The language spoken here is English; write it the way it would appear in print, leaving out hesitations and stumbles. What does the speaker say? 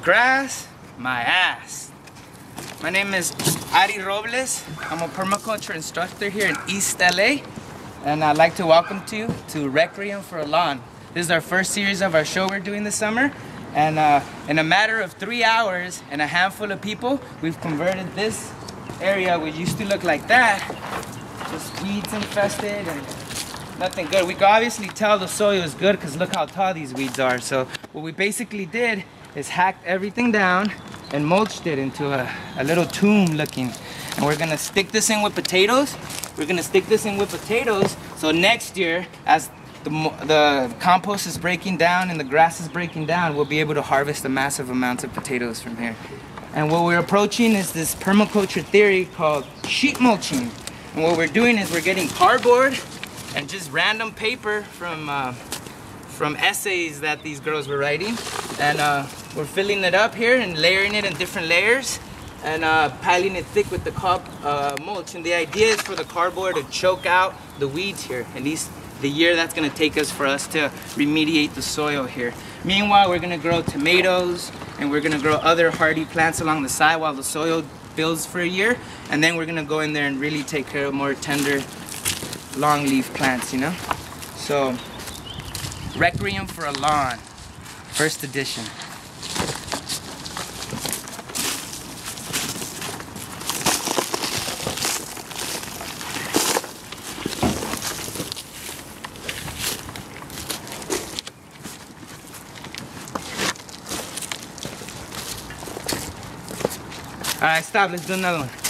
grass, my ass. My name is Ari Robles. I'm a permaculture instructor here in East LA, and I'd like to welcome you to Requiem for a Lawn. This is our first series of our show we're doing this summer, and in a matter of 3 hours and a handful of people, we've converted this area which used to look like that, just weeds infested and nothing good. We can obviously tell the soil is good because look how tall these weeds are. So what we basically did is hacked everything down and mulched it into a little tomb looking. And we're gonna stick this in with potatoes. So next year, as the compost is breaking down and the grass is breaking down, we'll be able to harvest the massive amounts of potatoes from here. And what we're approaching is this permaculture theory called sheet mulching. And what we're doing is we're getting cardboard and just random paper from essays that these girls were writing, and we're filling it up here and layering it in different layers and piling it thick with the mulch. And the idea is for the cardboard to choke out the weeds here, at least the year that's going to take us for us to remediate the soil here. Meanwhile, we're going to grow tomatoes and we're going to grow other hardy plants along the side while the soil builds for a year, and then we're going to go in there and really take care of more tender long leaf plants, you know? So, Requiem for a Lawn, first edition. All right, stop, let's do another one.